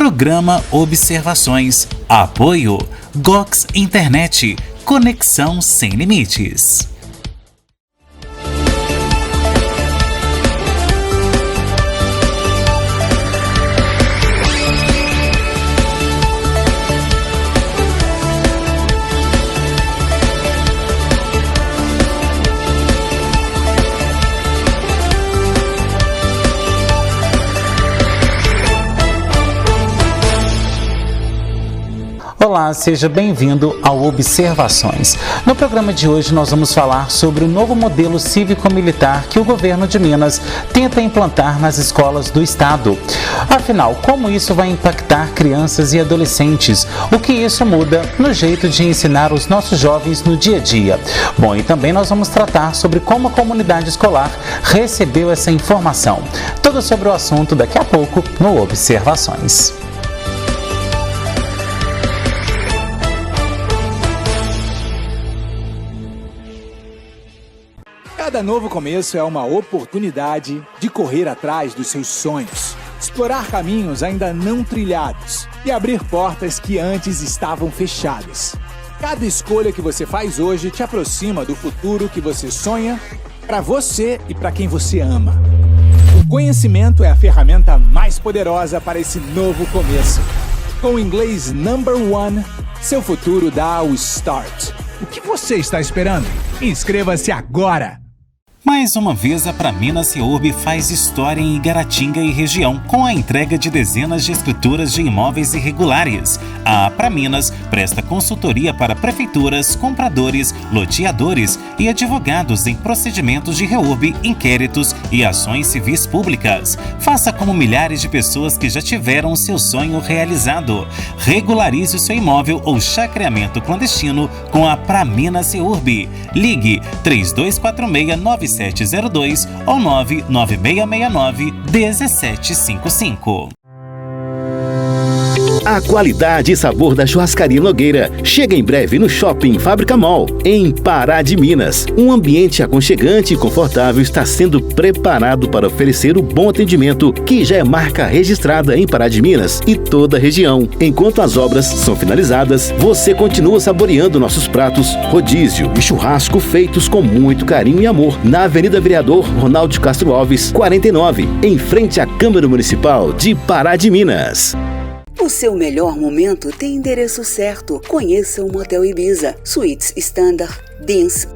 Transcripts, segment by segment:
Programa Observações. Apoio Gox Internet. Conexão sem limites. Olá, seja bem-vindo ao Observações. No programa de hoje nós vamos falar sobre o novo modelo cívico-militar que o governo de Minas tenta implantar nas escolas do estado. Afinal, como isso vai impactar crianças e adolescentes? O que isso muda no jeito de ensinar os nossos jovens no dia a dia? Bom, e também nós vamos tratar sobre como a comunidade escolar recebeu essa informação. Tudo sobre o assunto daqui a pouco no Observações. Cada novo começo é uma oportunidade de correr atrás dos seus sonhos, explorar caminhos ainda não trilhados e abrir portas que antes estavam fechadas. Cada escolha que você faz hoje te aproxima do futuro que você sonha para você e para quem você ama. O conhecimento é a ferramenta mais poderosa para esse novo começo. Com o inglês Number One, seu futuro dá o start. O que você está esperando? Inscreva-se agora! Mais uma vez, a Praminas Ceurb faz história em Igaratinga e região, com a entrega de dezenas de escrituras de imóveis irregulares. A Praminas presta consultoria para prefeituras, compradores, loteadores e advogados em procedimentos de reurb, inquéritos e ações civis públicas. Faça como milhares de pessoas que já tiveram o seu sonho realizado. Regularize o seu imóvel ou chacreamento clandestino com a Praminas Ceurb. Ligue 3246-9702 ou 99669-1755. A qualidade e sabor da Churrascaria Nogueira chega em breve no Shopping Fábrica Mall, em Pará de Minas. Um ambiente aconchegante e confortável está sendo preparado para oferecer o bom atendimento que já é marca registrada em Pará de Minas e toda a região. Enquanto as obras são finalizadas, você continua saboreando nossos pratos, rodízio e churrasco feitos com muito carinho e amor na Avenida Vereador Ronaldo de Castro Alves, 49, em frente à Câmara Municipal de Pará de Minas. O seu melhor momento tem endereço certo. Conheça o Motel Ibiza. Suítes Standard, Dance,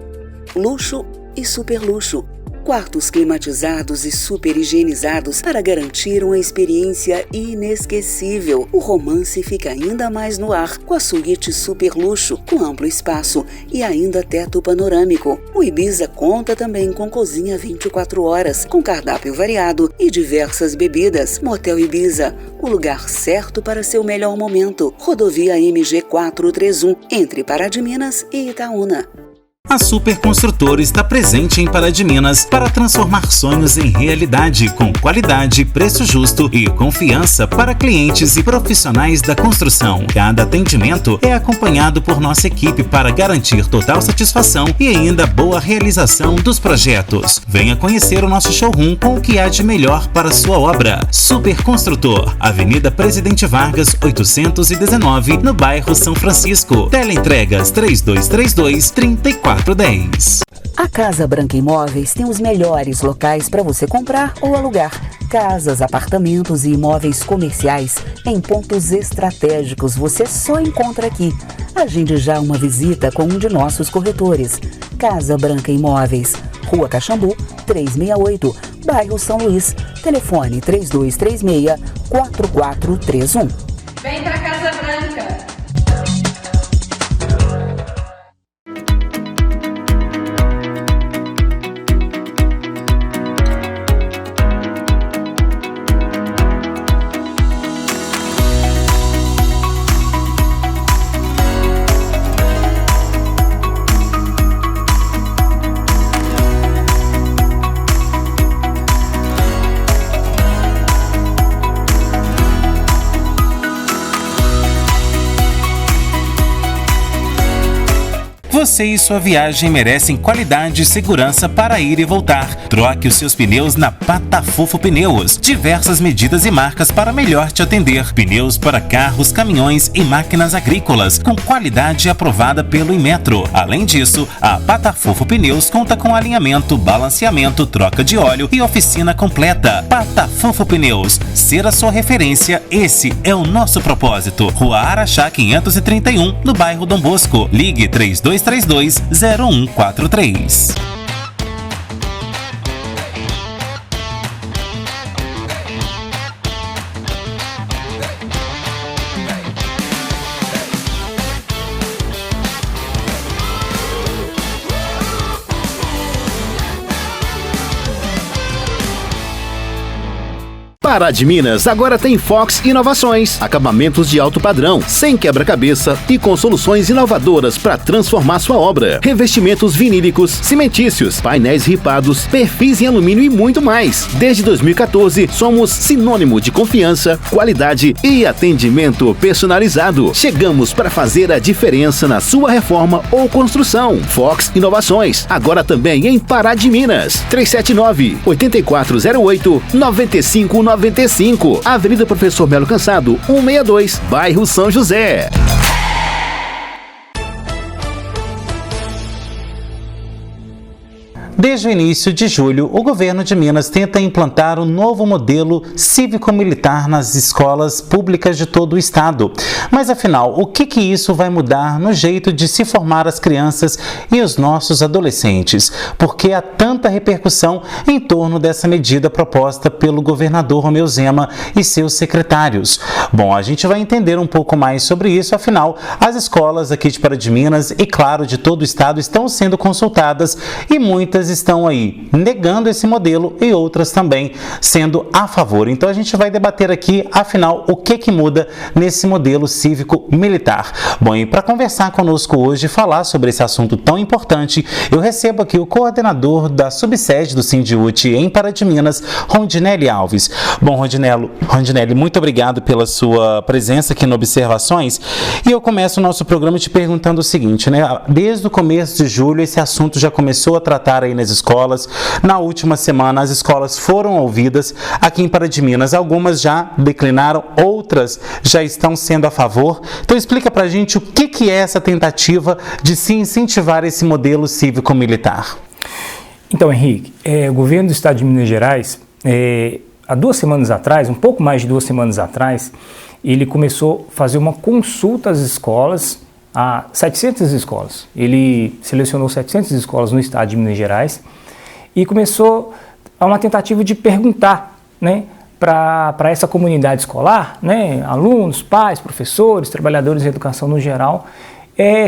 Luxo e Super Luxo. Quartos climatizados e super higienizados para garantir uma experiência inesquecível. O romance fica ainda mais no ar com a suíte Super Luxo, com amplo espaço e ainda teto panorâmico. O Ibiza conta também com cozinha 24 horas, com cardápio variado e diversas bebidas. Motel Ibiza, o lugar certo para seu melhor momento. Rodovia MG 431, entre Pará de Minas e Itaúna. A Super Construtora está presente em Pará de Minas para transformar sonhos em realidade, com qualidade, preço justo e confiança para clientes e profissionais da construção. Cada atendimento é acompanhado por nossa equipe para garantir total satisfação e ainda boa realização dos projetos. Venha conhecer o nosso showroom com o que há de melhor para sua obra. Super Construtor, Avenida Presidente Vargas, 819, no bairro São Francisco. Teleentregas 3232-3410. A Casa Branca Imóveis tem os melhores locais para você comprar ou alugar. Casas, apartamentos e imóveis comerciais em pontos estratégicos você só encontra aqui. Agende já uma visita com um de nossos corretores. Casa Branca Imóveis, Rua Caxambu, 368, bairro São Luís. Telefone 3236-4431. Vem pra Casa Branca! Você e sua viagem merecem qualidade e segurança para ir e voltar. Troque os seus pneus na Patafofo Pneus. Diversas medidas e marcas para melhor te atender. Pneus para carros, caminhões e máquinas agrícolas, com qualidade aprovada pelo Inmetro. Além disso, a Patafofo Pneus conta com alinhamento, balanceamento, troca de óleo e oficina completa. Patafofo Pneus, ser a sua referência, esse é o nosso propósito. Rua Araxá 531, no bairro Dom Bosco. Ligue 3232-0143. Pará de Minas agora tem Fox Inovações, acabamentos de alto padrão, sem quebra-cabeça e com soluções inovadoras para transformar sua obra. Revestimentos vinílicos, cimentícios, painéis ripados, perfis em alumínio e muito mais. Desde 2014, somos sinônimo de confiança, qualidade e atendimento personalizado. Chegamos para fazer a diferença na sua reforma ou construção. Fox Inovações, agora também em Pará de Minas. 379-8408-9595. Avenida Professor Melo Cansado, 162, bairro São José. Desde o início de julho, o governo de Minas tenta implantar um novo modelo cívico-militar nas escolas públicas de todo o estado. Mas afinal, o que isso vai mudar no jeito de se formar as crianças e os nossos adolescentes? Por que há tanta repercussão em torno dessa medida proposta pelo governador Romeu Zema e seus secretários? Bom, a gente vai entender um pouco mais sobre isso, afinal, as escolas aqui de Pará de Minas e, claro, de todo o estado estão sendo consultadas e muitas estão aí negando esse modelo e outras também sendo a favor. Então a gente vai debater aqui, afinal, o que muda nesse modelo cívico-militar. Bom, e para conversar conosco hoje e falar sobre esse assunto tão importante, eu recebo aqui o coordenador da subsede do Sindiúti em Pará de Minas, Rondinelli Alves. Bom, Rondinelli, muito obrigado pela sua presença aqui no Observações. E eu começo o nosso programa te perguntando o seguinte, né? Desde o começo de julho, esse assunto já começou a tratar aí nas escolas. Na última semana, as escolas foram ouvidas aqui em Pará de Minas. Algumas já declinaram, outras já estão sendo a favor. Então explica pra gente o que é essa tentativa de se incentivar esse modelo cívico-militar. Então, Henrique, o governo do estado de Minas Gerais, há 2 semanas atrás, um pouco mais de 2 semanas atrás, ele começou a fazer uma consulta às escolas, a 700 escolas. Ele selecionou 700 escolas no estado de Minas Gerais e começou a uma tentativa de perguntar, né, para essa comunidade escolar, né, alunos, pais, professores, trabalhadores de educação no geral,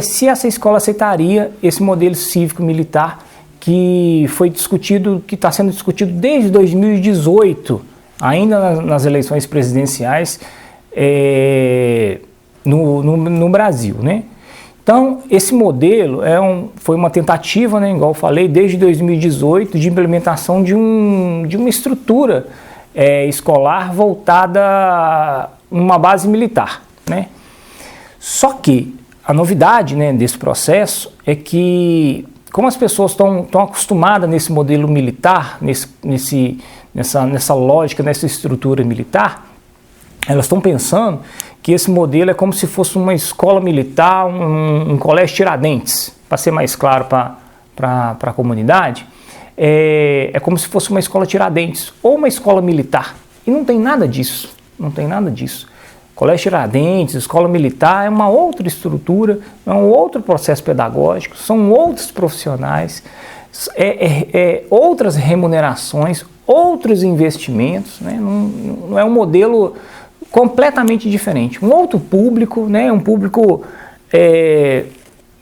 se essa escola aceitaria esse modelo cívico-militar que foi discutido, que está sendo discutido desde 2018, ainda nas eleições presidenciais no Brasil, né? Então, esse modelo foi uma tentativa, né, igual eu falei, desde 2018, de implementação de uma estrutura escolar voltada a uma base militar, né? Só que a novidade, né, desse processo é que, como as pessoas estão acostumadas nesse modelo militar, nessa lógica, nessa estrutura militar, elas estão pensando que esse modelo é como se fosse uma escola militar, um colégio Tiradentes, para ser mais claro para a comunidade, é como se fosse uma escola Tiradentes ou uma escola militar. E não tem nada disso, não tem nada disso. Colégio Tiradentes, escola militar é uma outra estrutura, é um outro processo pedagógico, são outros profissionais, outras remunerações, outros investimentos, né? Não é um modelo completamente diferente. Um outro público, né? Um público,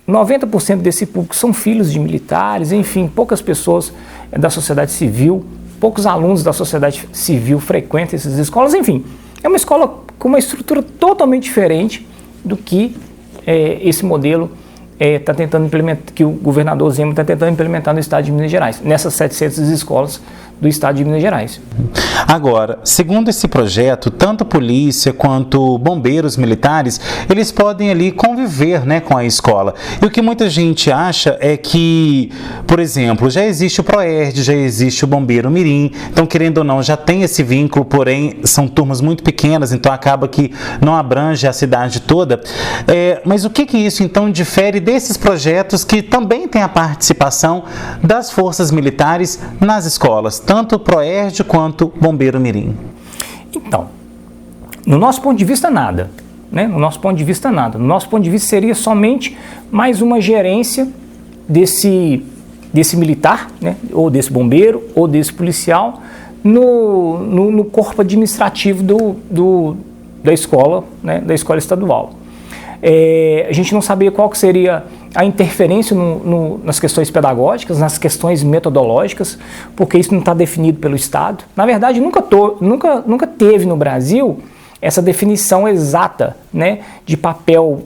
90% desse público são filhos de militares, enfim, poucas pessoas da sociedade civil, poucos alunos da sociedade civil frequentam essas escolas, enfim, é uma escola com uma estrutura totalmente diferente do que esse modelo tá tentando implementar, que o governador Zema está tentando implementar no estado de Minas Gerais, nessas 700 escolas do estado de Minas Gerais. Agora, segundo esse projeto, tanto polícia quanto bombeiros militares, eles podem ali conviver, né, com a escola. E o que muita gente acha é que, por exemplo, já existe o Proerd, já existe o Bombeiro Mirim, então querendo ou não, já tem esse vínculo, porém são turmas muito pequenas, então acaba que não abrange a cidade toda. Mas o que isso então difere desses projetos que também tem a participação das forças militares nas escolas, tanto o Proerd quanto o Bombeiro Mirim? Então, no nosso ponto de vista, nada. Né? No nosso ponto de vista, nada. No nosso ponto de vista, seria somente mais uma gerência desse militar, né? Ou desse bombeiro, ou desse policial, no corpo administrativo da escola, né? Da escola estadual. A gente não sabia qual que seria a interferência nas questões pedagógicas, nas questões metodológicas, porque isso não está definido pelo Estado. Na verdade, nunca teve no Brasil essa definição exata, né, de papel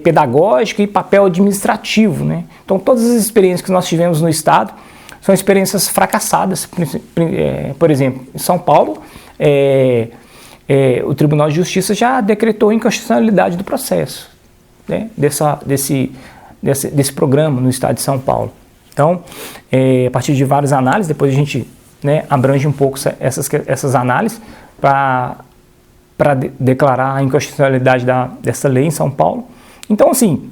pedagógico e papel administrativo. Né? Então, todas as experiências que nós tivemos no Estado são experiências fracassadas. Por exemplo, em São Paulo, o Tribunal de Justiça já decretou a inconstitucionalidade do processo, né, desse programa no estado de São Paulo. Então, a partir de várias análises, depois a gente, né, abrange um pouco essas análises para declarar a inconstitucionalidade dessa lei em São Paulo. Então, assim,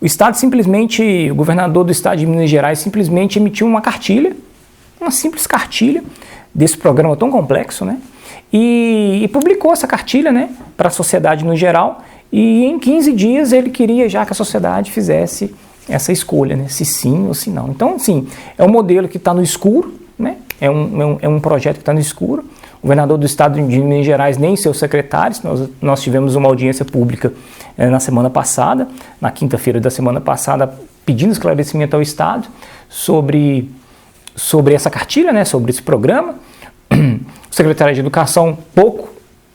o Estado simplesmente, o governador do estado de Minas Gerais simplesmente emitiu uma cartilha, uma simples cartilha desse programa tão complexo, né? E publicou essa cartilha, né, para a sociedade no geral, e em 15 dias ele queria já que a sociedade fizesse essa escolha, né, se sim ou se não. Então, sim, é um modelo que está no escuro, né, é um projeto que está no escuro. O governador do estado de Minas Gerais, nem seus secretários, nós tivemos uma audiência pública na semana passada, na quinta-feira da semana passada, pedindo esclarecimento ao Estado sobre essa cartilha, né, sobre esse programa. O secretário de Educação pouco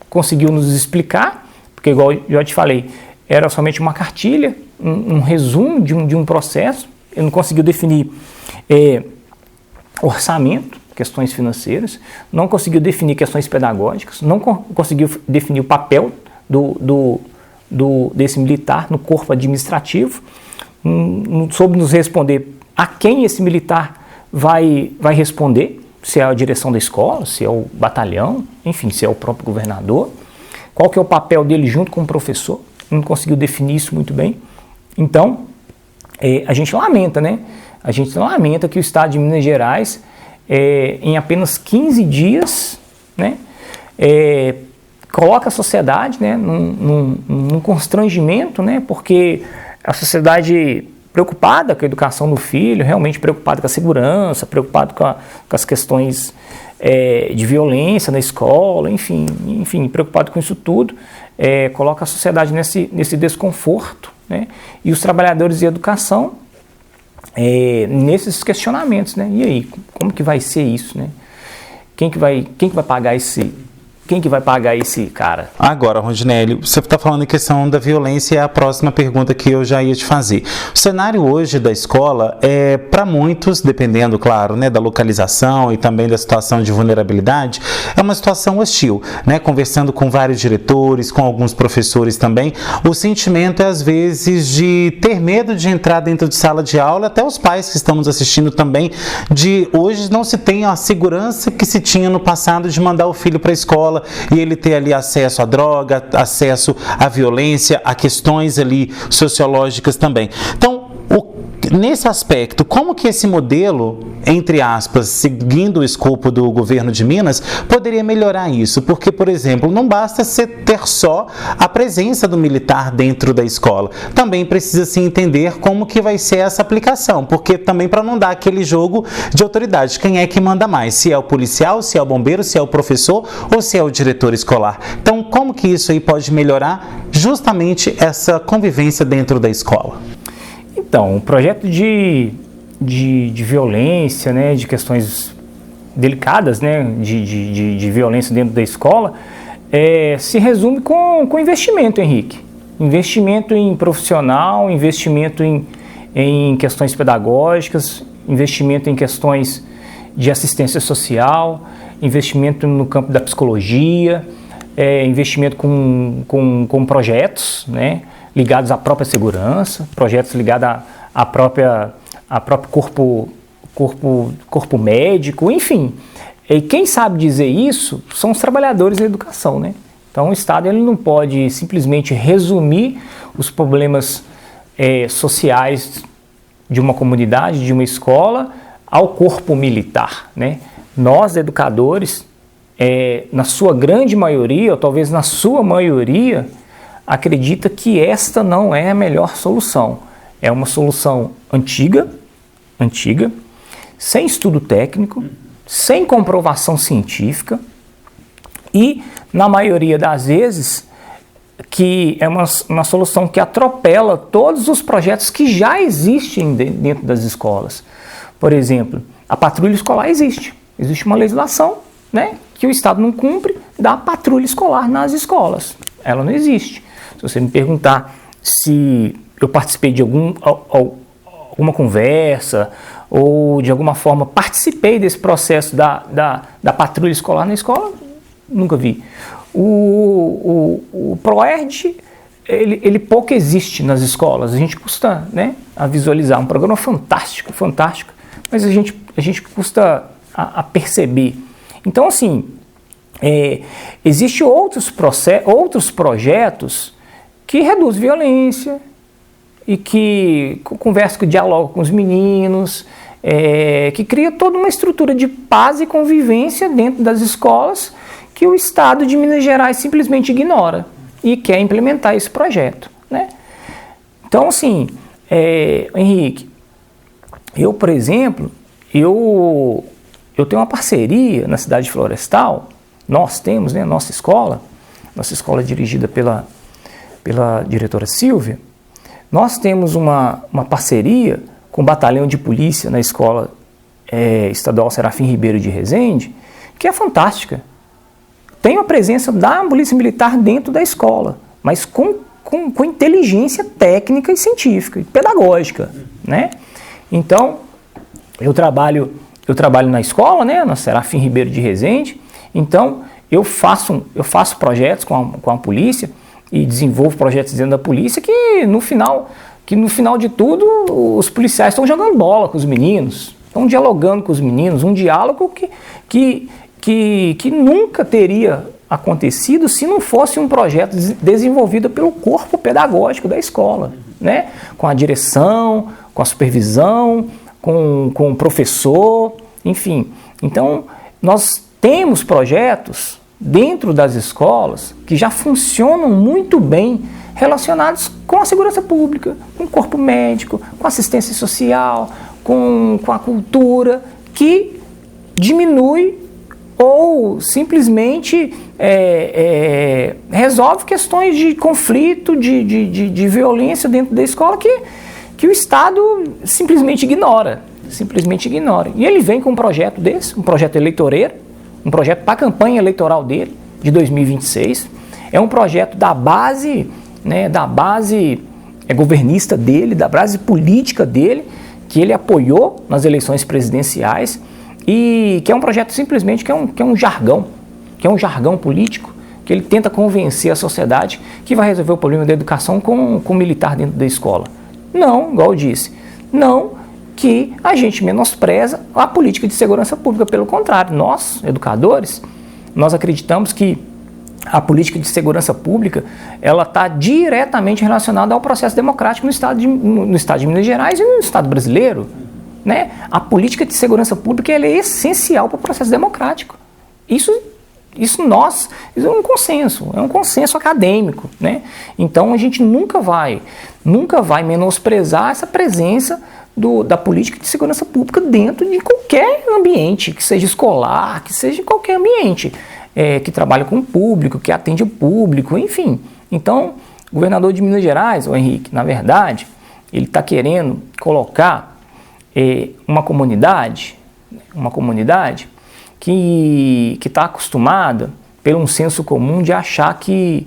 conseguiu nos explicar, porque, igual eu já te falei, era somente uma cartilha, um resumo de um processo. Ele não conseguiu definir orçamento, questões financeiras, não conseguiu definir questões pedagógicas, não conseguiu definir o papel desse militar no corpo administrativo, não soube nos responder a quem esse militar vai responder, se é a direção da escola, se é o batalhão, enfim, se é o próprio governador, qual que é o papel dele junto com o professor, não conseguiu definir isso muito bem. Então, a gente lamenta, né? A gente lamenta que o estado de Minas Gerais, em apenas 15 dias, né, coloca a sociedade, né, num constrangimento, né, porque a sociedade preocupada com a educação do filho, realmente preocupada com a segurança, preocupada com as questões de violência na escola, enfim, preocupado com isso tudo, coloca a sociedade nesse desconforto, né, e os trabalhadores de educação nesses questionamentos, né? E aí, como que vai ser isso, né? Quem que vai pagar esse cara? Agora, Rondinelli, você está falando em questão da violência, é a próxima pergunta que eu já ia te fazer. O cenário hoje da escola para muitos, dependendo, claro, né, da localização e também da situação de vulnerabilidade, é uma situação hostil, né? Conversando com vários diretores, com alguns professores também, o sentimento é às vezes de ter medo de entrar dentro de sala de aula, até os pais que estão nos assistindo também, de hoje não se tem a segurança que se tinha no passado de mandar o filho para a escola e ele ter ali acesso à droga, acesso à violência, a questões ali sociológicas também. Então, nesse aspecto, como que esse modelo, entre aspas, seguindo o escopo do governo de Minas, poderia melhorar isso? Porque, por exemplo, não basta ter só a presença do militar dentro da escola. Também precisa se entender como que vai ser essa aplicação, porque também para não dar aquele jogo de autoridade. Quem é que manda mais? Se é o policial, se é o bombeiro, se é o professor ou se é o diretor escolar? Então, como que isso aí pode melhorar justamente essa convivência dentro da escola? Então, o projeto de violência, né, de questões delicadas, né, de violência dentro da escola, se resume com investimento, Henrique. Investimento em profissional, investimento em questões pedagógicas, investimento em questões de assistência social, investimento no campo da psicologia, investimento com projetos, né, ligados à própria segurança, projetos ligados à próprio corpo médico, enfim. E quem sabe dizer isso são os trabalhadores da educação, né? Então o Estado ele não pode simplesmente resumir os problemas sociais de uma comunidade, de uma escola, ao corpo militar, né? Nós, educadores, na sua grande maioria, ou talvez na sua maioria, acredita que esta não é a melhor solução. É uma solução antiga, sem estudo técnico, sem comprovação científica e, na maioria das vezes, que é uma solução que atropela todos os projetos que já existem dentro das escolas. Por exemplo, a patrulha escolar existe uma legislação, né, que o Estado não cumpre da patrulha escolar nas escolas. Ela não existe. Se você me perguntar se eu participei de alguma conversa ou de alguma forma participei desse processo da patrulha escolar na escola, nunca vi. O ProERD, ele pouco existe nas escolas, a gente custa, né, a visualizar, um programa fantástico, mas a gente custa a perceber. Então, assim, existem outros projetos que reduzem violência e que conversam, que dialogam com os meninos, que cria toda uma estrutura de paz e convivência dentro das escolas que o Estado de Minas Gerais simplesmente ignora e quer implementar esse projeto, né? Então, assim, Henrique, eu, por exemplo, eu tenho uma parceria na cidade de Florestal, nós temos, né, nossa escola dirigida pela diretora Silvia, nós temos uma parceria com o batalhão de polícia na escola estadual Serafim Ribeiro de Resende, que é fantástica. Tem a presença da polícia militar dentro da escola, mas com inteligência técnica e científica e pedagógica, né? Então, eu trabalho na escola, né, na Serafim Ribeiro de Resende. Então, eu faço projetos com a polícia e desenvolvo projetos dentro da polícia que no final de tudo os policiais estão jogando bola com os meninos, estão dialogando com os meninos, um diálogo que nunca teria acontecido se não fosse um projeto desenvolvido pelo corpo pedagógico da escola, né? Com a direção, com a supervisão, com o professor, enfim. Então, nós temos projetos dentro das escolas que já funcionam muito bem relacionados com a segurança pública, com o corpo médico, com a assistência social, com a cultura, que diminui ou simplesmente resolve questões de conflito, de violência dentro da escola que o Estado simplesmente ignora. E ele vem com um projeto desse, um projeto eleitoreiro, um projeto para a campanha eleitoral dele, de 2026. É um projeto da base, né, governista dele, da base política dele, que ele apoiou nas eleições presidenciais, e que é um projeto simplesmente que é um jargão político, que ele tenta convencer a sociedade que vai resolver o problema da educação com o militar dentro da escola. Não, igual eu disse, não que a gente menospreza a política de segurança pública. Pelo contrário, nós, educadores, nós acreditamos que a política de segurança pública ela está diretamente relacionada ao processo democrático no estado de Minas Gerais e no Estado brasileiro, né? A política de segurança pública ela é essencial para o processo democrático. Isso é um consenso acadêmico, né? Então a gente nunca vai menosprezar essa presença da política de segurança pública dentro de qualquer ambiente, que seja escolar, que seja qualquer ambiente que trabalha com o público, que atende o público, enfim. Então, o governador de Minas Gerais, o Henrique, na verdade, ele está querendo colocar uma comunidade que está acostumada, pelo um senso comum, de achar que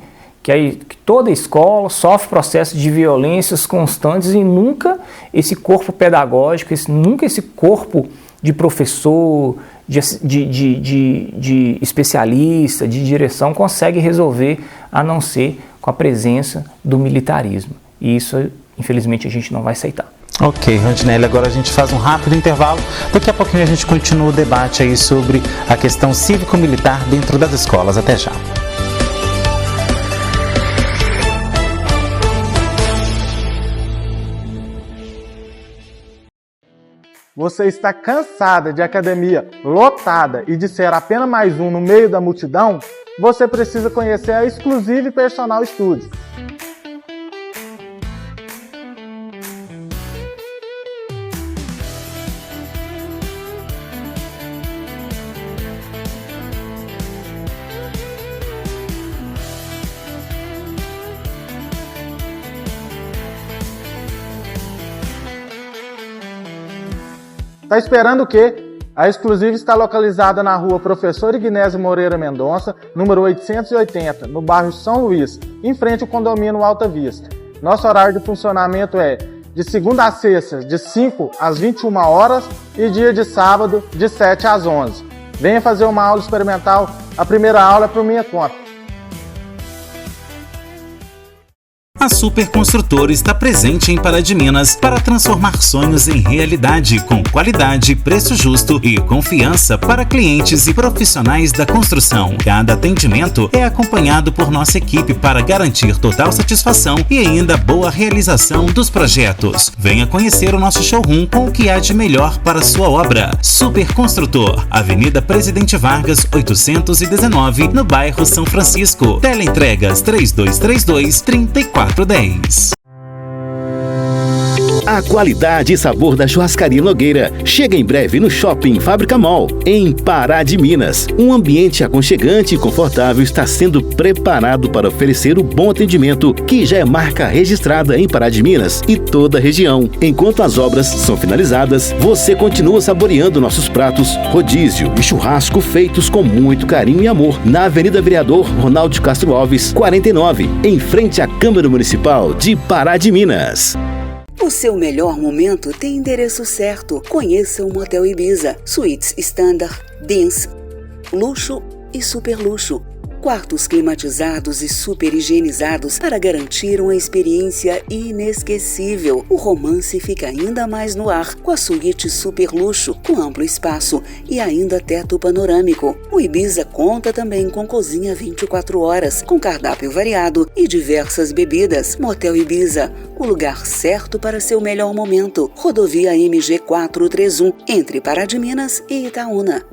toda escola sofre processos de violências constantes e nunca esse corpo pedagógico, nunca esse corpo de professor, de especialista, de direção, consegue resolver, a não ser com a presença do militarismo. E isso, infelizmente, a gente não vai aceitar. Ok, Rondinelli, agora a gente faz um rápido intervalo. Daqui a pouquinho a gente continua o debate aí sobre a questão cívico-militar dentro das escolas. Até já. Você está cansada de academia lotada e de ser apenas mais um no meio da multidão? Você precisa conhecer a Exclusive Personal Studio. Tá esperando o quê? A Exclusive está localizada na rua Professor Ignésio Moreira Mendonça, número 880, no bairro São Luís, em frente ao condomínio Alta Vista. Nosso horário de funcionamento é de segunda a sexta, de 5 às 21 horas e dia de sábado, de 7 às 11. Venha fazer uma aula experimental. A primeira aula é por minha conta. A Super Construtora está presente em Pará de Minas para transformar sonhos em realidade, com qualidade, preço justo e confiança para clientes e profissionais da construção. Cada atendimento é acompanhado por nossa equipe para garantir total satisfação e ainda boa realização dos projetos. Venha conhecer o nosso showroom com o que há de melhor para sua obra. Super Construtor, Avenida Presidente Vargas, 819, no bairro São Francisco. Teleentregas 3232-3410. A qualidade e sabor da Churrascaria Nogueira chega em breve no Shopping Fábrica Mall, em Pará de Minas. Um ambiente aconchegante e confortável está sendo preparado para oferecer o bom atendimento que já é marca registrada em Pará de Minas e toda a região. Enquanto as obras são finalizadas, você continua saboreando nossos pratos, rodízio e churrasco feitos com muito carinho e amor na Avenida Vereador Ronaldo de Castro Alves, 49, em frente à Câmara Municipal de Pará de Minas. O seu melhor momento tem endereço certo. Conheça o Motel Ibiza. Suítes Standard, Dance, Luxo e Super Luxo. Quartos climatizados e super higienizados para garantir uma experiência inesquecível. O romance fica ainda mais no ar com a suíte Super Luxo, com amplo espaço e ainda teto panorâmico. O Ibiza conta também com cozinha 24 horas, com cardápio variado e diversas bebidas. Motel Ibiza, o lugar certo para seu melhor momento. Rodovia MG 431, entre Pará de Minas e Itaúna.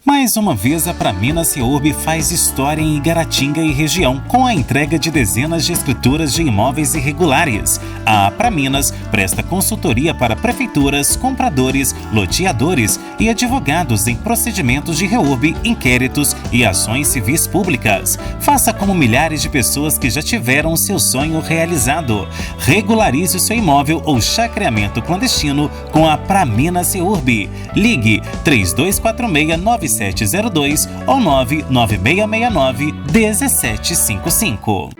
Mais uma vez, a Praminas Seurb faz história em Igaratinga e região, com a entrega de dezenas de escrituras de imóveis irregulares. A Praminas presta consultoria para prefeituras, compradores, loteadores e advogados em procedimentos de reurb, inquéritos e ações civis públicas. Faça como milhares de pessoas que já tiveram o seu sonho realizado. Regularize o seu imóvel ou chacreamento clandestino com a Praminas Seurb. Ligue 3246-9702 ou 99669-1755.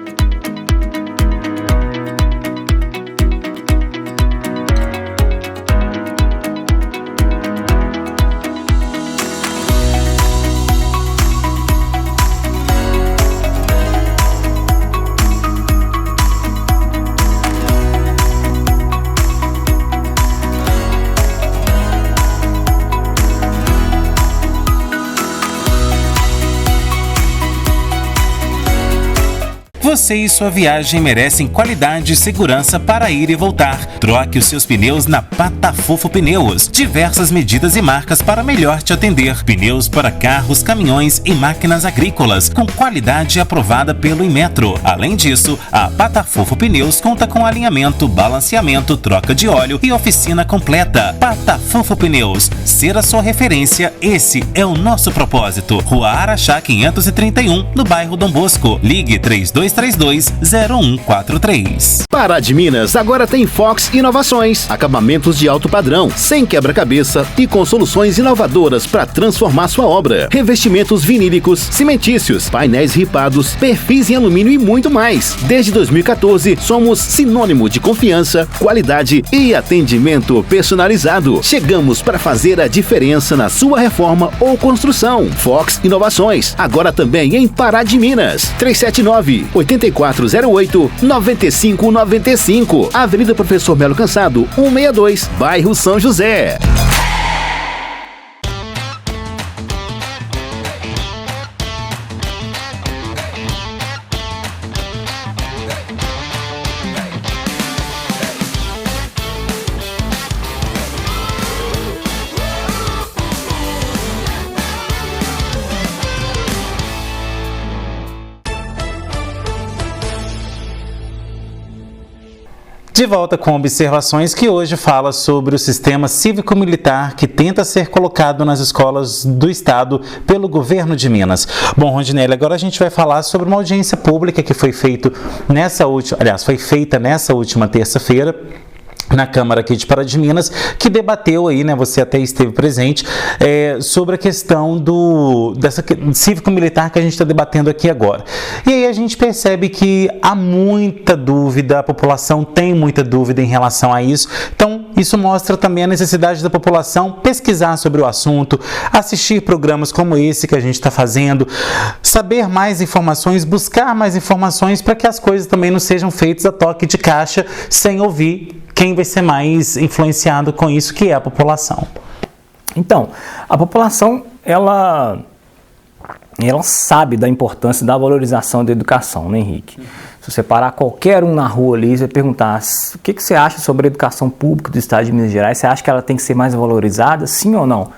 Você e sua viagem merecem qualidade e segurança para ir e voltar. Troque os seus pneus na Patafofo Pneus. Diversas medidas e marcas para melhor te atender. Pneus para carros, caminhões e máquinas agrícolas, com qualidade aprovada pelo Inmetro. Além disso, a Patafofo Pneus conta com alinhamento, balanceamento, troca de óleo e oficina completa. Patafofo Pneus, ser a sua referência, esse é o nosso propósito. Rua Araxá 531, no bairro Dom Bosco. Ligue 32 3232-0143. Pará de Minas agora tem Fox Inovações, acabamentos de alto padrão, sem quebra-cabeça e com soluções inovadoras para transformar sua obra. Revestimentos vinílicos, cimentícios, painéis ripados, perfis em alumínio e muito mais. Desde 2014, somos sinônimo de confiança, qualidade e atendimento personalizado. Chegamos para fazer a diferença na sua reforma ou construção. Fox Inovações, agora também em Pará de Minas. 379-8408-9595. Avenida Professor Melo Cansado, 162, bairro São José. De volta com observações que hoje fala sobre o sistema cívico-militar que tenta ser colocado nas escolas do estado pelo governo de Minas. Bom, Rondinelli, agora a gente vai falar sobre uma audiência pública que foi feita nessa última terça-feira na Câmara aqui de Pará de Minas, que debateu aí, né, você até esteve presente, sobre a questão dessa cívico-militar que a gente está debatendo aqui agora. E aí a gente percebe que há muita dúvida, a população tem muita dúvida em relação a isso, então isso mostra também a necessidade da população pesquisar sobre o assunto, assistir programas como esse que a gente está fazendo, saber mais informações, buscar mais informações para que as coisas também não sejam feitas a toque de caixa sem ouvir quem vai ser mais influenciado com isso, que é a população. Então, a população, ela sabe da importância da valorização da educação, né, Henrique? Se você parar qualquer um na rua ali e você perguntar o que você acha sobre a educação pública do estado de Minas Gerais, você acha que ela tem que ser mais valorizada, sim ou não?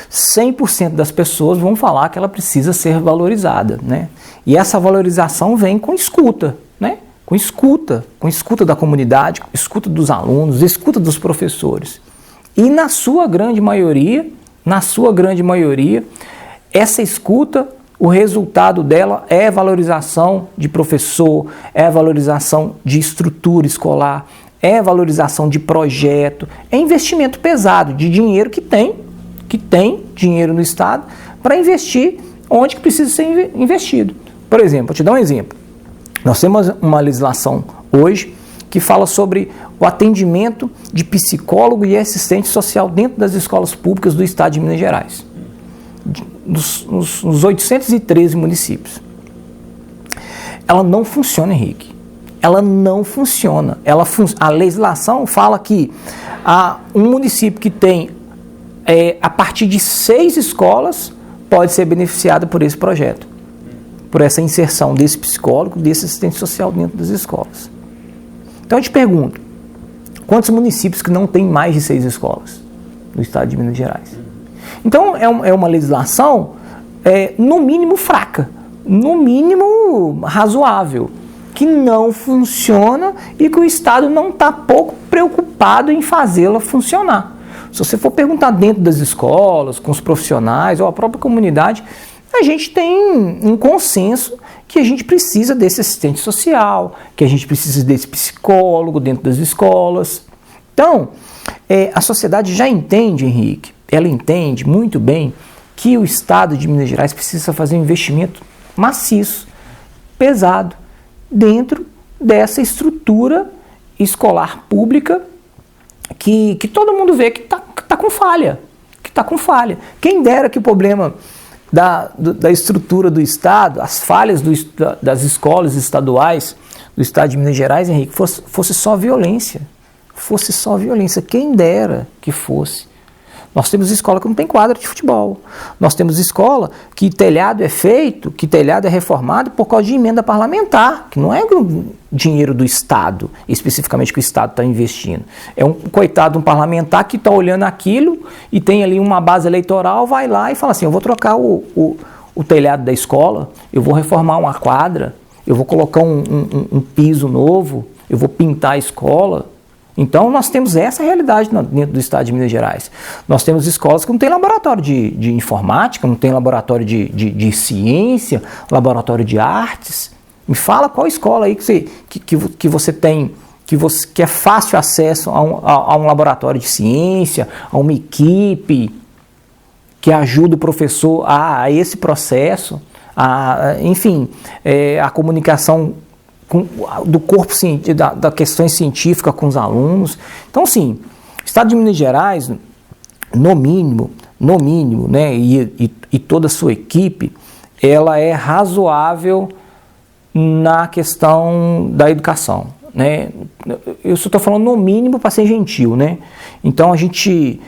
100% das pessoas vão falar que ela precisa ser valorizada, né? E essa valorização vem com escuta, né? Com escuta da comunidade, escuta dos alunos, escuta dos professores. E na sua grande maioria, essa escuta, o resultado dela é valorização de professor, é valorização de estrutura escolar, é valorização de projeto, é investimento pesado de dinheiro que tem dinheiro no estado para investir onde que precisa ser investido. Por exemplo, vou te dar um exemplo. Nós temos uma legislação hoje que fala sobre o atendimento de psicólogo e assistente social dentro das escolas públicas do estado de Minas Gerais, nos 813 municípios. Ela não funciona, Henrique. Ela não funciona. A legislação fala que um município que tem a partir de 6 escolas pode ser beneficiado por esse projeto, por essa inserção desse psicólogo, desse assistente social dentro das escolas. Então eu te pergunto, quantos municípios que não têm mais de 6 escolas no estado de Minas Gerais? Então é uma legislação no mínimo fraca, no mínimo razoável, que não funciona e que o estado não está pouco preocupado em fazê-la funcionar. Se você for perguntar dentro das escolas, com os profissionais ou a própria comunidade, a gente tem um consenso que a gente precisa desse assistente social, que a gente precisa desse psicólogo dentro das escolas. Então, a sociedade já entende, Henrique, ela entende muito bem que o estado de Minas Gerais precisa fazer um investimento maciço, pesado, dentro dessa estrutura escolar pública que todo mundo vê que está com falha, Quem dera que o problema da estrutura do Estado, as falhas das escolas estaduais do Estado de Minas Gerais, Henrique, fosse só violência. Quem dera que fosse. Nós temos escola que não tem quadra de futebol. Nós temos escola que telhado é feito, que telhado é reformado por causa de emenda parlamentar, que não é dinheiro do Estado, especificamente que o Estado está investindo. É um coitado de um parlamentar que está olhando aquilo e tem ali uma base eleitoral, vai lá e fala assim, eu vou trocar o telhado da escola, eu vou reformar uma quadra, eu vou colocar um piso novo, eu vou pintar a escola. Então, nós temos essa realidade dentro do estado de Minas Gerais. Nós temos escolas que não têm laboratório de informática, não tem laboratório de ciência, laboratório de artes. Me fala qual escola aí que você tem, que é fácil acesso a um laboratório de ciência, a uma equipe que ajuda o professor a esse processo, enfim, a comunicação do corpo da questão científica com os alunos. Então, assim, o Estado de Minas Gerais, no mínimo, né, e toda a sua equipe, ela é razoável na questão da educação, né? Eu só estou falando no mínimo para ser gentil, né? Então a gente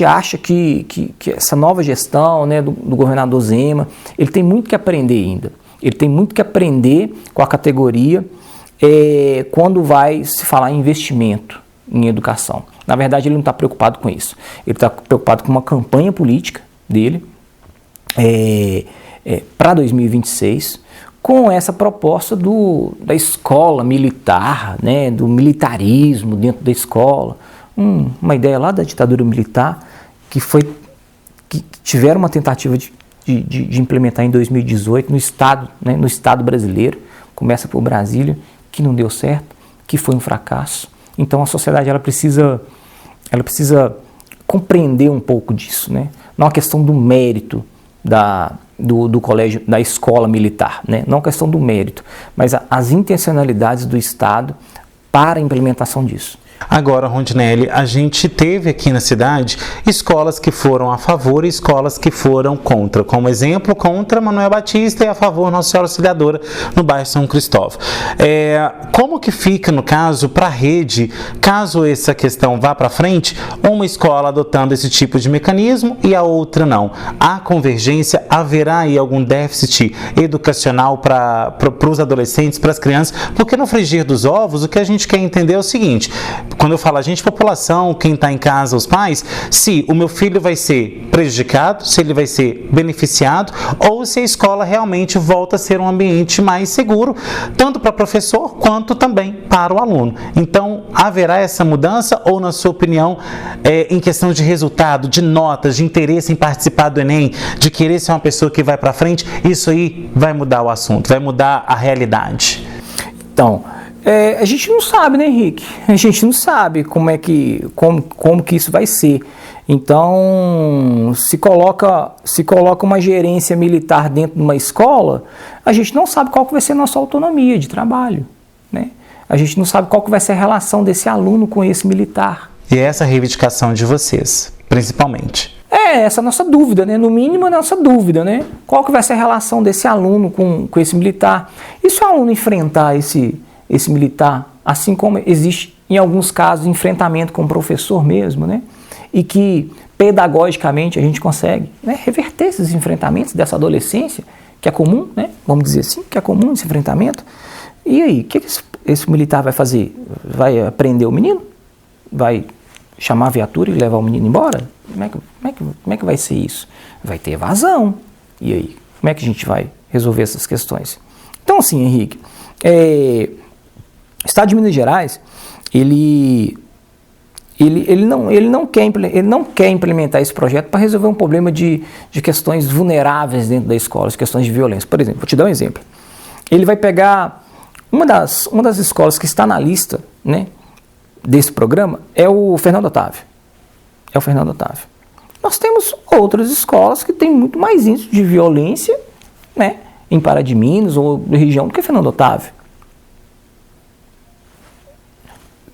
acha que essa nova gestão, né, do governador Zema, ele tem muito que aprender ainda. Ele tem muito que aprender com a categoria quando vai se falar em investimento em educação. Na verdade, ele não está preocupado com isso. Ele está preocupado com uma campanha política dele para 2026, com essa proposta da escola militar, né, do militarismo dentro da escola, uma ideia lá da ditadura militar, que tiveram uma tentativa de implementar em 2018 no Estado, né, no Estado brasileiro, começa por Brasília, que não deu certo, que foi um fracasso. Então a sociedade ela precisa compreender um pouco disso, né? Não é uma questão do mérito do colégio, da escola militar, né? Não é uma questão do mérito, mas as intencionalidades do Estado para a implementação disso. Agora, Rondinelli, a gente teve aqui na cidade escolas que foram a favor e escolas que foram contra. Como exemplo, contra Manuel Batista e a favor Nossa Senhora Auxiliadora no bairro São Cristóvão. Como que fica, no caso, para a rede, caso essa questão vá para frente, uma escola adotando esse tipo de mecanismo e a outra não? Há convergência? Haverá aí algum déficit educacional para os adolescentes, para as crianças? Porque no frigir dos ovos, o que a gente quer entender é o seguinte: quando eu falo a gente, população, quem está em casa, os pais, se o meu filho vai ser prejudicado, se ele vai ser beneficiado, ou se a escola realmente volta a ser um ambiente mais seguro, tanto para o professor quanto também para o aluno. Então, haverá essa mudança ou, na sua opinião, em questão de resultado, de notas, de interesse em participar do Enem, de querer ser uma pessoa que vai para frente, isso aí vai mudar o assunto, vai mudar a realidade? Então, a gente não sabe, né, Henrique? A gente não sabe como que isso vai ser. Então, se coloca uma gerência militar dentro de uma escola, a gente não sabe qual que vai ser a nossa autonomia de trabalho, né? A gente não sabe qual que vai ser a relação desse aluno com esse militar. E essa reivindicação de vocês, principalmente? Essa é a nossa dúvida, né? No mínimo, a nossa dúvida, né? Qual que vai ser a relação desse aluno com esse militar? E se o aluno enfrentar esse militar, assim como existe em alguns casos enfrentamento com o professor mesmo, né? E que pedagogicamente a gente consegue, né, reverter esses enfrentamentos dessa adolescência, que é comum, né? Vamos dizer assim, que é comum esse enfrentamento. E aí, o que esse militar vai fazer? Vai prender o menino? Vai chamar a viatura e levar o menino embora? Como é que vai ser isso? Vai ter evasão. E aí, como é que a gente vai resolver essas questões? Então, assim, Henrique, o Estado de Minas Gerais, ele não quer implementar esse projeto para resolver um problema de questões vulneráveis dentro da escola, as questões de violência. Por exemplo, vou te dar um exemplo. Ele vai pegar uma das escolas que está na lista, né, desse programa, é o Fernando Otávio. É o Fernando Otávio. Nós temos outras escolas que têm muito mais índice de violência, né, em Pará de Minas ou região do que Fernando Otávio.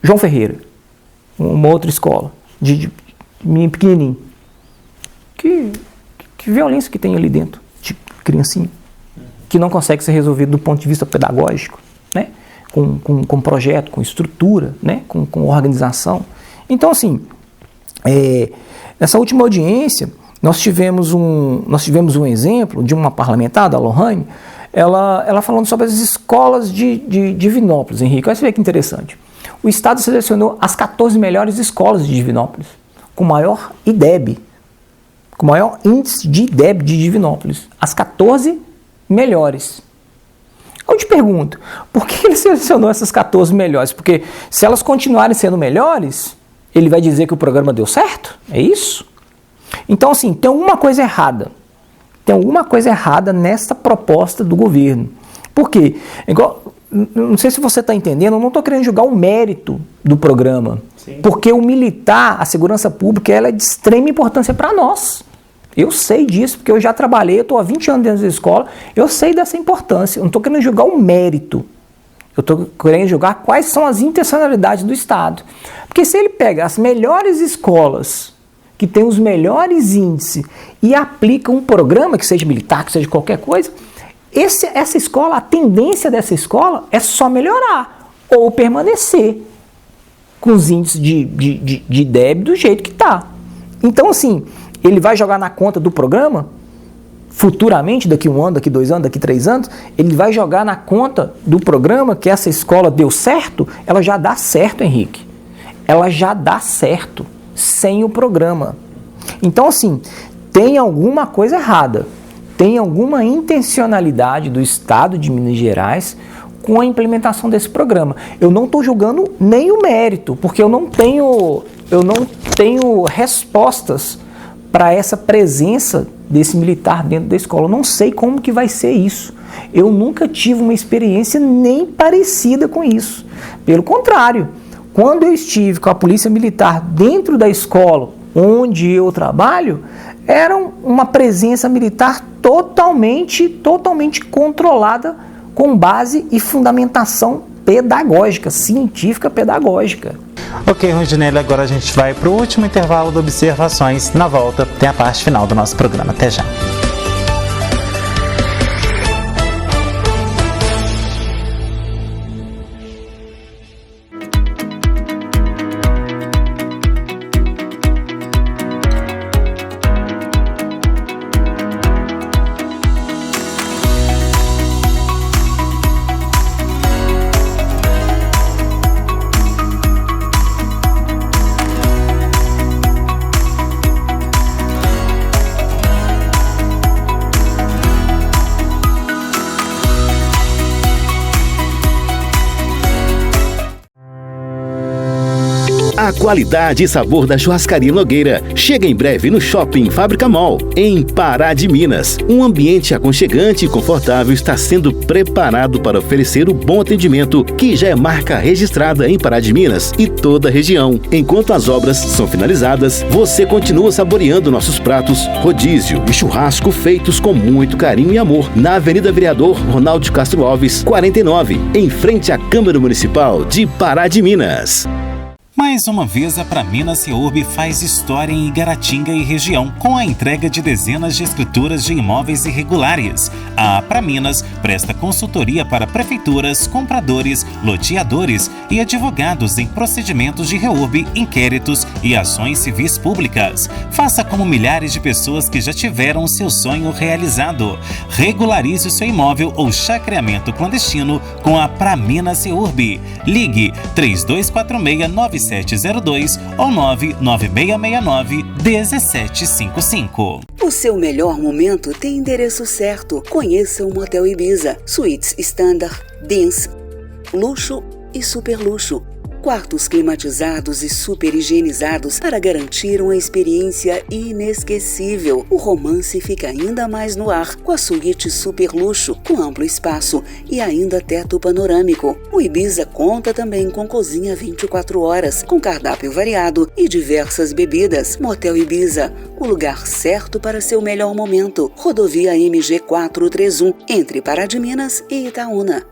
João Ferreira, uma outra escola, de menino pequenininho. Que violência que tem ali dentro, de criancinha, que não consegue ser resolvido do ponto de vista pedagógico, né? Com projeto, com estrutura, né? Com organização. Então, assim, nessa última audiência, nós tivemos um exemplo de uma parlamentar, da Lohane, ela falando sobre as escolas de Divinópolis, Henrique. Olha, você vê que interessante. O Estado selecionou as 14 melhores escolas de Divinópolis, com maior IDEB, com maior índice de IDEB de Divinópolis. As 14 melhores. Eu te pergunto, por que ele selecionou essas 14 melhores? Porque se elas continuarem sendo melhores, ele vai dizer que o programa deu certo? É isso? Então, assim, tem alguma coisa errada. Tem alguma coisa errada nessa proposta do governo. Por quê? Não sei se você está entendendo, eu não estou querendo julgar o mérito do programa. Sim. Porque o militar, a segurança pública, ela é de extrema importância para nós. Eu sei disso, porque eu já trabalhei, eu estou há 20 anos dentro da escola, eu sei dessa importância. Eu não estou querendo julgar o mérito. Eu estou querendo julgar quais são as intencionalidades do Estado. Porque se ele pega as melhores escolas, que tem os melhores índices, e aplica um programa, que seja militar, que seja qualquer coisa, essa escola, a tendência dessa escola é só melhorar ou permanecer com os índices de débito do jeito que está. Então, assim, ele vai jogar na conta do programa, futuramente, daqui 1 ano, daqui 2 anos, daqui 3 anos, ele vai jogar na conta do programa que essa escola deu certo, ela já dá certo, Henrique. Ela já dá certo sem o programa. Então, assim, tem alguma coisa errada, tem alguma intencionalidade do Estado de Minas Gerais com a implementação desse programa. Eu não estou julgando nem o mérito, porque eu não tenho respostas para essa presença desse militar dentro da escola. Eu não sei como que vai ser isso. Eu nunca tive uma experiência nem parecida com isso. Pelo contrário, quando eu estive com a polícia militar dentro da escola onde eu trabalho, era uma presença militar totalmente controlada, com base e fundamentação pedagógica, científica pedagógica. Ok, Rondinelli, agora a gente vai para o último intervalo de observações. Na volta tem a parte final do nosso programa. Até já. A qualidade e sabor da Churrascaria Nogueira chega em breve no Shopping Fábrica Mall, em Pará de Minas. Um ambiente aconchegante e confortável está sendo preparado para oferecer o bom atendimento que já é marca registrada em Pará de Minas e toda a região. Enquanto as obras são finalizadas, você continua saboreando nossos pratos, rodízio e churrasco feitos com muito carinho e amor na Avenida Vereador Ronaldo de Castro Alves, 49, em frente à Câmara Municipal de Pará de Minas. Mais uma vez, a Praminas Reurb faz história em Igaratinga e região, com a entrega de dezenas de escrituras de imóveis irregulares. A Praminas presta consultoria para prefeituras, compradores, loteadores e advogados em procedimentos de reurb, inquéritos e ações civis públicas. Faça como milhares de pessoas que já tiveram o seu sonho realizado. Regularize o seu imóvel ou chacreamento clandestino com a Praminas Reurb. Ligue 3246-9702 ou 99669-1755. O seu melhor momento tem endereço certo. Conheça o Motel Ibiza. Suítes Standard, Dance, Luxo e Super Luxo. Quartos climatizados e super higienizados para garantir uma experiência inesquecível. O romance fica ainda mais no ar com a suíte Super Luxo, com amplo espaço e ainda teto panorâmico. O Ibiza conta também com cozinha 24 horas, com cardápio variado e diversas bebidas. Motel Ibiza, o lugar certo para seu melhor momento. Rodovia MG 431, entre Pará de Minas e Itaúna.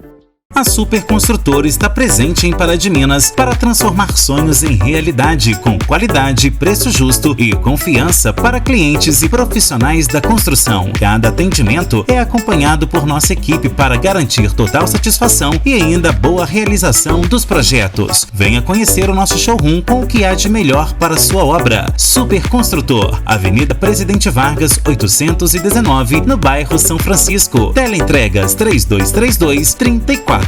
A Super Construtora está presente em Pará de Minas para transformar sonhos em realidade, com qualidade, preço justo e confiança para clientes e profissionais da construção. Cada atendimento é acompanhado por nossa equipe para garantir total satisfação e ainda boa realização dos projetos. Venha conhecer o nosso showroom com o que há de melhor para sua obra. Super Construtor, Avenida Presidente Vargas, 819, no bairro São Francisco. Teleentregas 3232-3410.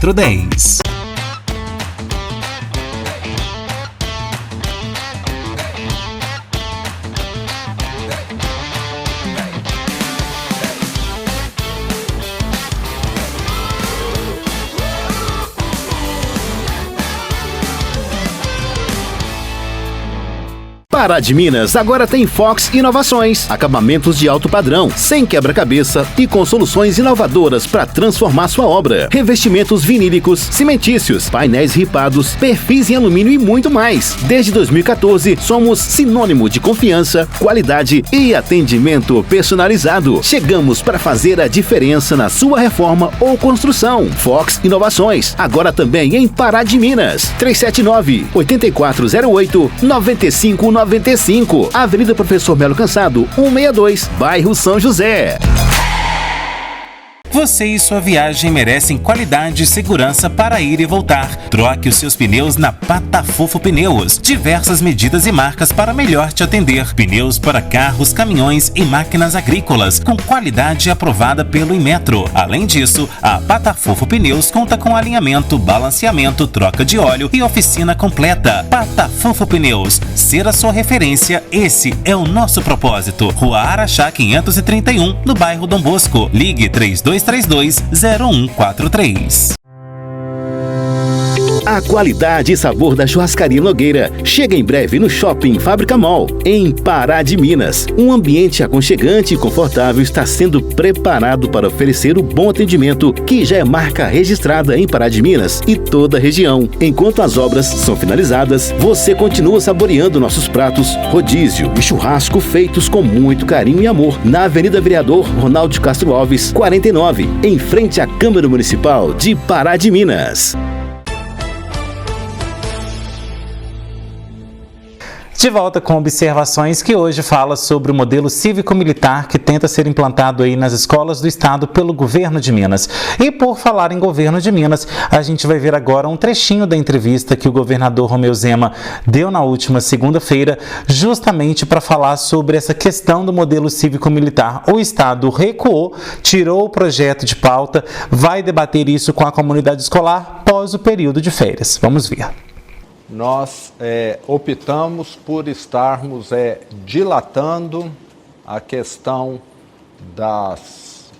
Pará de Minas agora tem Fox Inovações, acabamentos de alto padrão, sem quebra-cabeça e com soluções inovadoras para transformar sua obra. Revestimentos vinílicos, cimentícios, painéis ripados, perfis em alumínio e muito mais. Desde 2014, somos sinônimo de confiança, qualidade e atendimento personalizado. Chegamos para fazer a diferença na sua reforma ou construção. Fox Inovações, agora também em Pará de Minas. 379-8408-9595. Avenida Professor Melo Cansado, 162, bairro São José. Você e sua viagem merecem qualidade e segurança para ir e voltar. Troque os seus pneus na Patafofo Pneus. Diversas medidas e marcas para melhor te atender. Pneus para carros, caminhões e máquinas agrícolas, com qualidade aprovada pelo Inmetro. Além disso, a Patafofo Pneus conta com alinhamento, balanceamento, troca de óleo e oficina completa. Patafofo Pneus, ser a sua referência, esse é o nosso propósito. Rua Araxá 531, no bairro Dom Bosco. Ligue 3232-0143. A qualidade e sabor da Churrascaria Nogueira chega em breve no Shopping Fábrica Mall, em Pará de Minas. Um ambiente aconchegante e confortável está sendo preparado para oferecer o bom atendimento que já é marca registrada em Pará de Minas e toda a região. Enquanto as obras são finalizadas, você continua saboreando nossos pratos, rodízio e churrasco feitos com muito carinho e amor, na Avenida Vereador Ronaldo Castro Alves, 49, em frente à Câmara Municipal de Pará de Minas. De volta com observações que hoje fala sobre o modelo cívico-militar que tenta ser implantado aí nas escolas do estado pelo governo de Minas. E por falar em governo de Minas, a gente vai ver agora um trechinho da entrevista que o governador Romeu Zema deu na última segunda-feira, justamente para falar sobre essa questão do modelo cívico-militar. O estado recuou, tirou o projeto de pauta, vai debater isso com a comunidade escolar após o período de férias. Vamos ver. Nós optamos por estarmos dilatando a questão das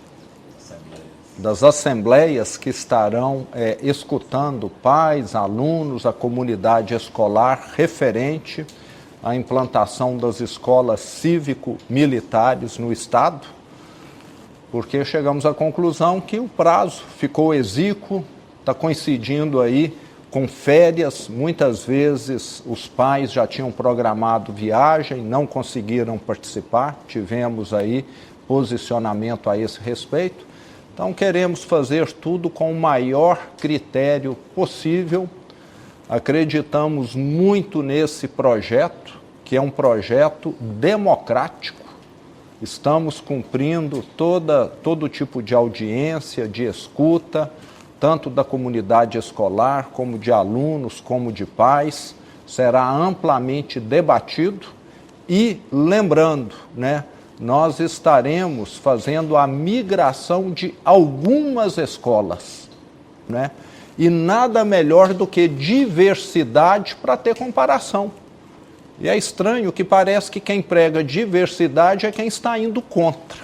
assembleias que estarão escutando pais, alunos, a comunidade escolar referente à implantação das escolas cívico-militares no Estado, porque chegamos à conclusão que o prazo ficou exíguo, está coincidindo aí com férias. Muitas vezes os pais já tinham programado viagem, não conseguiram participar, tivemos aí posicionamento a esse respeito. Então queremos fazer tudo com o maior critério possível. Acreditamos muito nesse projeto, que é um projeto democrático. Estamos cumprindo todo tipo de audiência, de escuta, tanto da comunidade escolar, como de alunos, como de pais, será amplamente debatido. E, lembrando, nós estaremos fazendo a migração de algumas escolas, e nada melhor do que diversidade para ter comparação. E é estranho que parece que quem prega diversidade é quem está indo contra,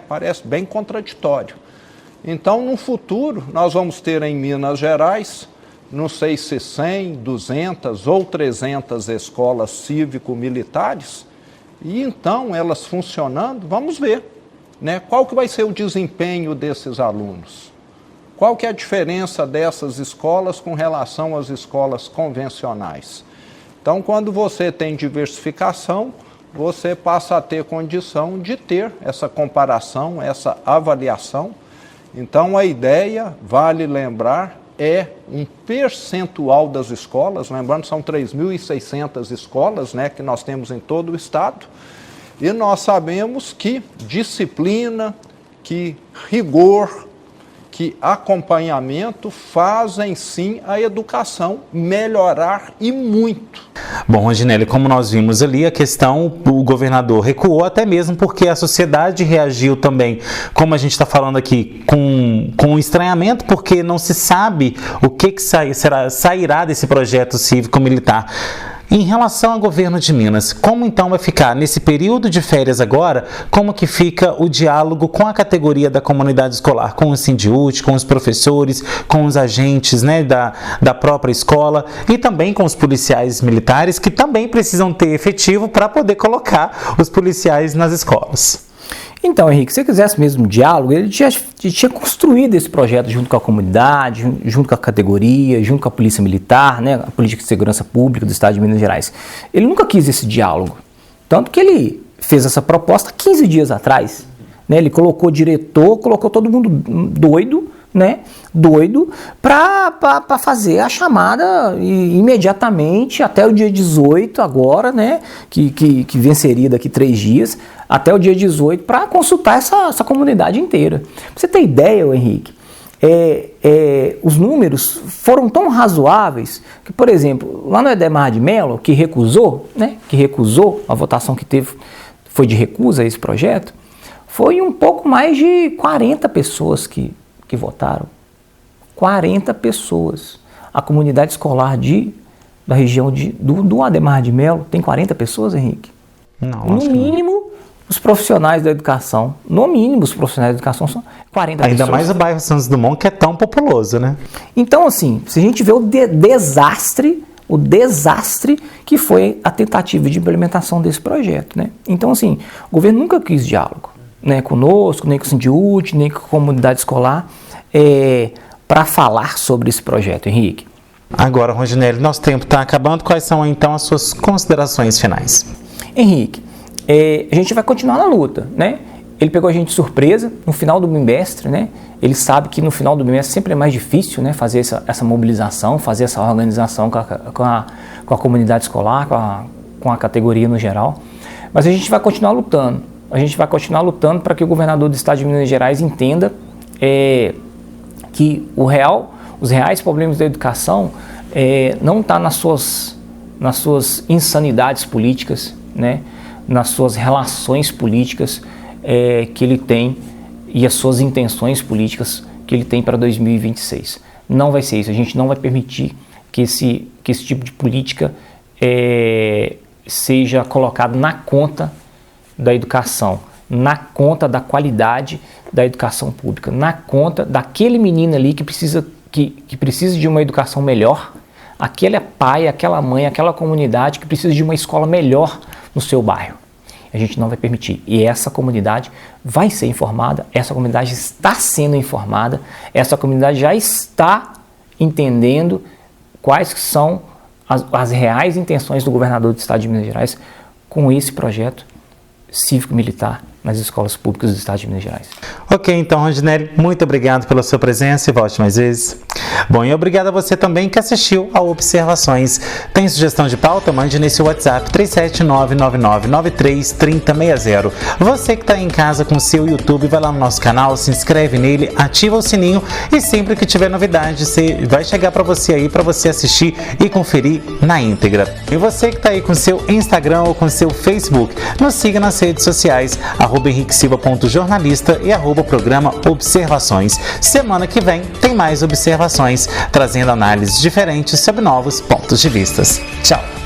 parece bem contraditório. Então, no futuro, nós vamos ter em Minas Gerais, não sei se 100, 200 ou 300 escolas cívico-militares, e então, elas funcionando, vamos ver, qual que vai ser o desempenho desses alunos. Qual que é a diferença dessas escolas com relação às escolas convencionais. Então, quando você tem diversificação, você passa a ter condição de ter essa comparação, essa avaliação. Então, a ideia, vale lembrar, é um percentual das escolas, lembrando, são 3.600 escolas que nós temos em todo o estado, e nós sabemos que disciplina, que rigor, que acompanhamento fazem sim a educação melhorar e muito. Bom, Rondinelli, como nós vimos ali, a questão, o governador recuou até mesmo porque a sociedade reagiu também, como a gente está falando aqui, com estranhamento, porque não se sabe o que sairá desse projeto cívico-militar. Em relação ao governo de Minas, como então vai ficar nesse período de férias agora, como que fica o diálogo com a categoria da comunidade escolar, com o Sindiúti, com os professores, com os agentes, né, da própria escola e também com os policiais militares que também precisam ter efetivo para poder colocar os policiais nas escolas? Então, Henrique, se você quisesse mesmo diálogo, ele tinha construído esse projeto junto com a comunidade, junto com a categoria, junto com a polícia militar, né, a política de segurança pública do estado de Minas Gerais. Ele nunca quis esse diálogo, tanto que ele fez essa proposta 15 dias atrás. Né, ele colocou diretor, colocou todo mundo doido, né, para fazer a chamada imediatamente até o dia 18 agora, né, que venceria daqui 3 dias, até o dia 18 para consultar essa comunidade inteira. Pra você ter ideia, Henrique, os números foram tão razoáveis que, por exemplo, lá no Edemar de Mello, que recusou a votação que teve, foi de recusa a esse projeto, foi um pouco mais de 40 pessoas que votaram. 40 pessoas. A comunidade escolar da região do Ademar de Mello tem 40 pessoas, Henrique? Não, no mínimo, os profissionais da educação. No mínimo, os profissionais da educação são 40 pessoas. Ainda mais o bairro Santos Dumont, que é tão populoso, né? Então, assim, se a gente vê o desastre que foi a tentativa de implementação desse projeto, né? Então, assim, o governo nunca quis diálogo, né, conosco, nem com o Sindiúti, nem com a comunidade escolar, para falar sobre esse projeto, Henrique. Agora, Rondinelli, nosso tempo está acabando. Quais são, então, as suas considerações finais? Henrique, a gente vai continuar na luta, né? Ele pegou a gente de surpresa no final do bimestre, né? Ele sabe que no final do bimestre sempre é mais difícil, né, fazer essa mobilização, fazer essa organização com a comunidade escolar, com a categoria no geral. Mas a gente vai continuar lutando. A gente vai continuar lutando para que o governador do estado de Minas Gerais entenda que os reais problemas da educação não estão nas suas insanidades políticas, né? Nas suas relações políticas que ele tem e as suas intenções políticas que ele tem para 2026. Não vai ser isso. A gente não vai permitir que esse tipo de política seja colocado na conta da educação, na conta da qualidade da educação pública, na conta daquele menino ali que precisa de uma educação melhor, aquele pai, aquela mãe, aquela comunidade que precisa de uma escola melhor no seu bairro. A gente não vai permitir. E essa comunidade vai ser informada, essa comunidade está sendo informada, essa comunidade já está entendendo quais são as reais intenções do governador do estado de Minas Gerais com esse projeto cívico-militar nas escolas públicas do estado de Minas Gerais. Ok, então, Rondinelli, muito obrigado pela sua presença e volte mais vezes. Bom, e obrigado a você também que assistiu ao Observações. Tem sugestão de pauta? Mande nesse WhatsApp 37999933060. Você que está em casa com o seu YouTube, vai lá no nosso canal, se inscreve nele, ativa o sininho e sempre que tiver novidade, vai chegar para você aí, para você assistir e conferir na íntegra. E você que está aí com seu Instagram ou com seu Facebook, nos siga nas redes sociais, @henriquesilva.jornalista e @programa Observações. Semana que vem tem mais Observações, trazendo análises diferentes sobre novos pontos de vista. Tchau!